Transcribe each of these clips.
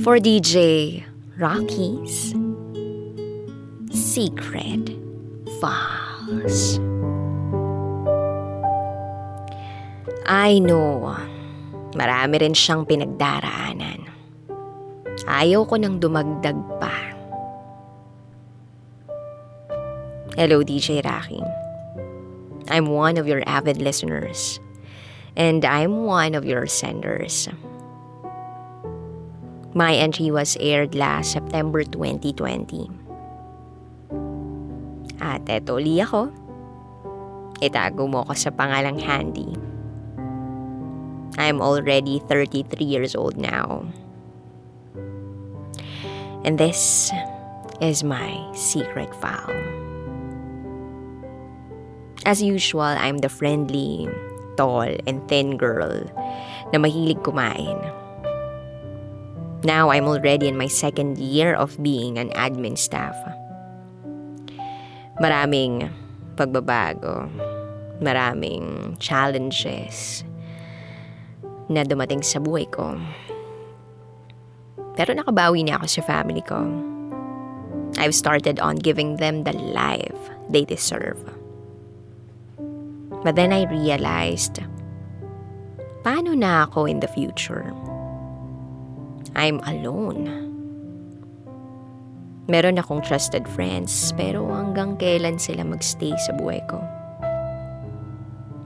for DJ Raqi's Secret Files. I know, marami rin siyang pinagdaraanan. Ayaw ko nang dumagdag pa. Hello, DJ Raqi. I'm one of your avid listeners. And I'm one of your senders. My entry was aired last September 2020. At eto uli ako. Itago mo ko sa pangalang Handi. I'm already 33 years old now. And this is my secret file. As usual, I'm the friendly, tall, and thin girl na mahilig kumain. Now, I'm already in my second year of being an admin staff. Maraming pagbabago, maraming challenges na dumating sa buhay ko. Pero nakabawi na ako sa family ko. I've started on giving them the life they deserve. But then I realized, paano na ako in the future? I'm alone. Meron akong trusted friends, pero hanggang kailan sila magstay sa buhay ko?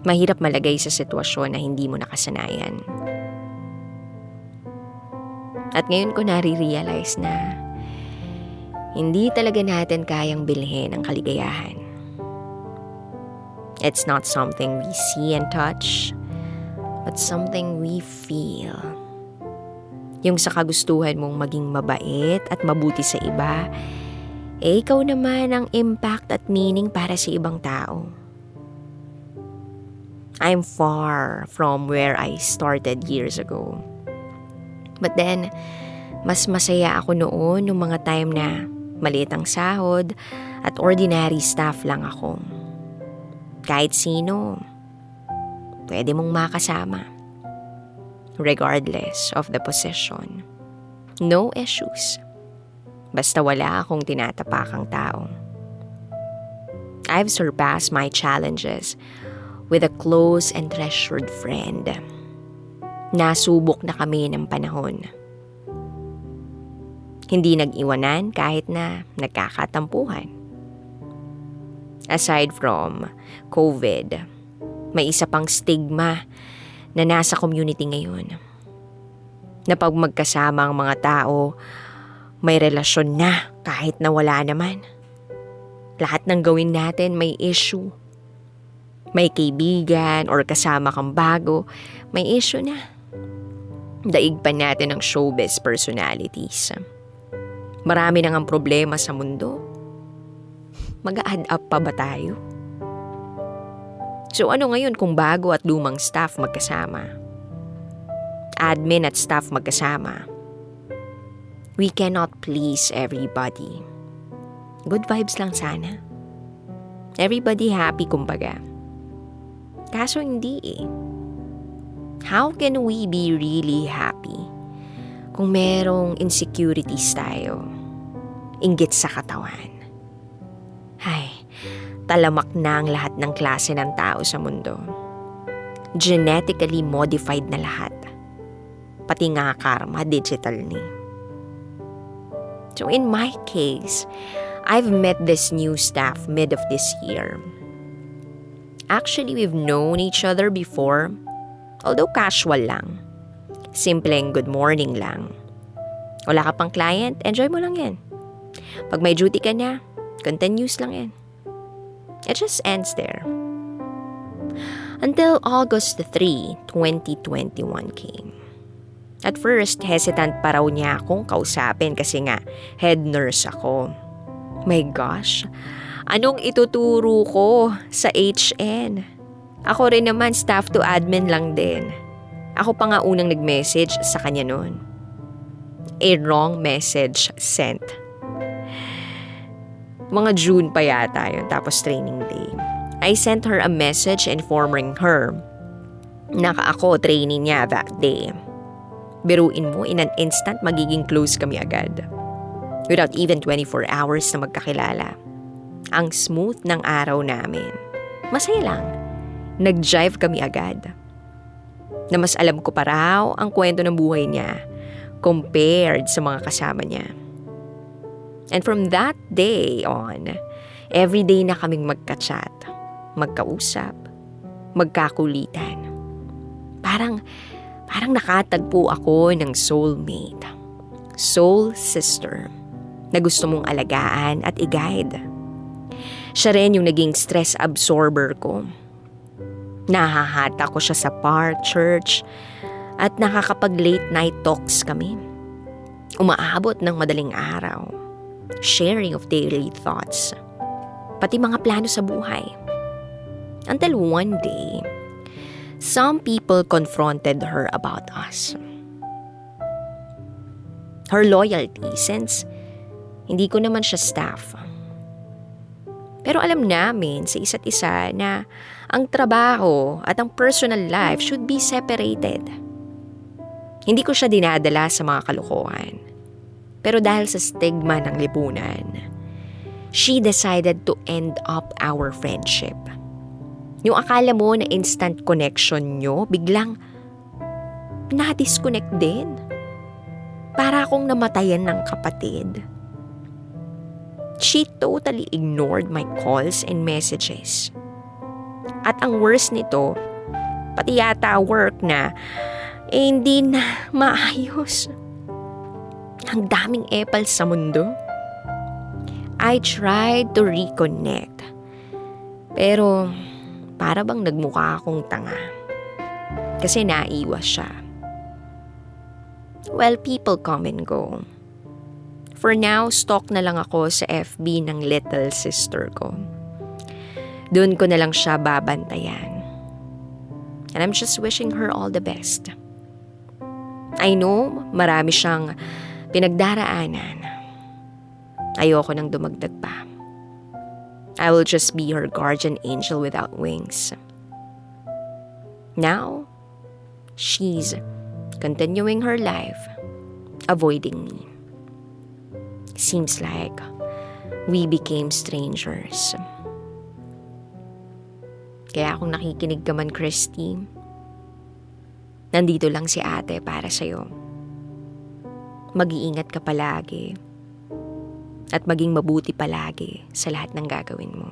Mahirap malagay sa sitwasyon na hindi mo nakasanayan. At ngayon ko nare-realize na hindi talaga natin kayang bilhin ang kaligayahan. It's not something we see and touch, but something we feel. Yung sa kagustuhan mong maging mabait at mabuti sa iba, ikaw naman ang impact at meaning para sa ibang tao. I'm far from where I started years ago. But then, mas masaya ako noon nung mga time na maliit ang sahod at ordinary staff lang ako. Kahit sino, pwede mong makasama. Regardless of the position. No issues. Basta wala akong tinatapakang tao. I've surpassed my challenges with a close and treasured friend. Nasubok na kami ng panahon. Hindi nag-iwanan kahit na nagkakatampuhan. Aside from COVID, may isa pang stigma na nasa community ngayon. Na pag magkasama ang mga tao, may relasyon na kahit na wala naman. Lahat ng gawin natin may issue. May kaibigan or kasama kang bago, may issue na. Daig pa natin ang showbiz personalities. Marami nang ang problema sa mundo. Mag-a-add up pa ba tayo? So ano ngayon kung bago at lumang staff magkasama? Admin at staff magkasama. We cannot please everybody. Good vibes lang sana. Everybody happy kumbaga. Kaso hindi eh. How can we be really happy kung merong insecurities tayo? Inggit sa katawan. Ay, talamak na ang lahat ng klase ng tao sa mundo. Genetically modified na lahat. Pati nga karma, digital ni. So in my case, I've met this new staff mid of this year. Actually, we've known each other before, although casual lang. Simpleng good morning lang. Wala ka pang client, enjoy mo lang yan. Pag may duty ka na, continuous lang yan. It just ends there. Until August 3, 2021 came. At first, hesitant pa raw niya akong kausapin kasi nga head nurse ako. My gosh, anong ituturo ko sa HN? Ako rin naman staff to admin lang din. Ako pa nga unang nag-message sa kanya noon. A wrong message sent. Mga June pa yata yun, tapos training day. I sent her a message informing her na ako training niya that day. Biruin mo, in an instant, magiging close kami agad. Without even 24 hours na magkakilala. Ang smooth ng araw namin. Masaya lang. Nag-jive kami agad. Na mas alam ko pa raw ang kwento ng buhay niya compared sa mga kasama niya. And from that day on, every day na kaming magka-chat, magkausap, magkakulitan. Parang nakatagpo ako ng soulmate, soul sister, na gusto mong alagaan at i-guide. Siya rin yung naging stress absorber ko. Nahahata ko siya sa park, church, at nakakapag-late night talks kami. Umaabot ng madaling araw, sharing of daily thoughts, pati mga plano sa buhay. Until one day, some people confronted her about us. Her loyalty, since hindi ko naman siya staff. Pero alam namin sa isa't isa na ang trabaho at ang personal life should be separated. Hindi ko siya dinadala sa mga kalokohan. Pero dahil sa stigma ng lipunan, she decided to end up our friendship. Yung akala mo na instant connection nyo, biglang na-disconnect din. Para akong namatayan ng kapatid. She totally ignored my calls and messages. At ang worst nito, pati yata work na, hindi na maayos. Ang daming epal sa mundo. I tried to reconnect. Pero para bang nagmukha akong tanga. Kasi naiwas siya. Well, people come and go. For now, stalk na lang ako sa FB ng little sister ko. Doon ko na lang siya babantayan. And I'm just wishing her all the best. I know, marami siyang pinagdaraanan. Ayoko nang dumagdag pa. I will just be her guardian angel without wings. Now, she's continuing her life, avoiding me. Seems like we became strangers. Kaya kung nakikinig ka man, Christy, nandito lang si ate para sa'yo. Mag-iingat ka palagi. At maging mabuti palagi sa lahat ng gagawin mo.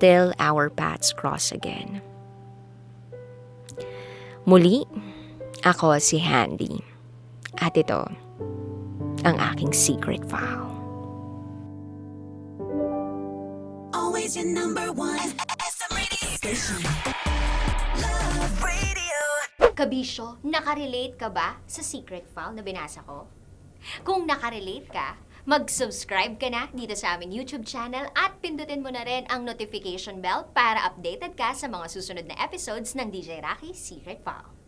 Till our paths cross again. Muli, ako si Handi. At ito, ang aking secret file. Always your number one SM radio station. Love Radio. Kabisyo, nakarelate ka ba sa secret file na binasa ko? Kung nakarelate ka, mag-subscribe ka na dito sa aming YouTube channel at pindutin mo na rin ang notification bell para updated ka sa mga susunod na episodes ng DJ Raqi Secret File.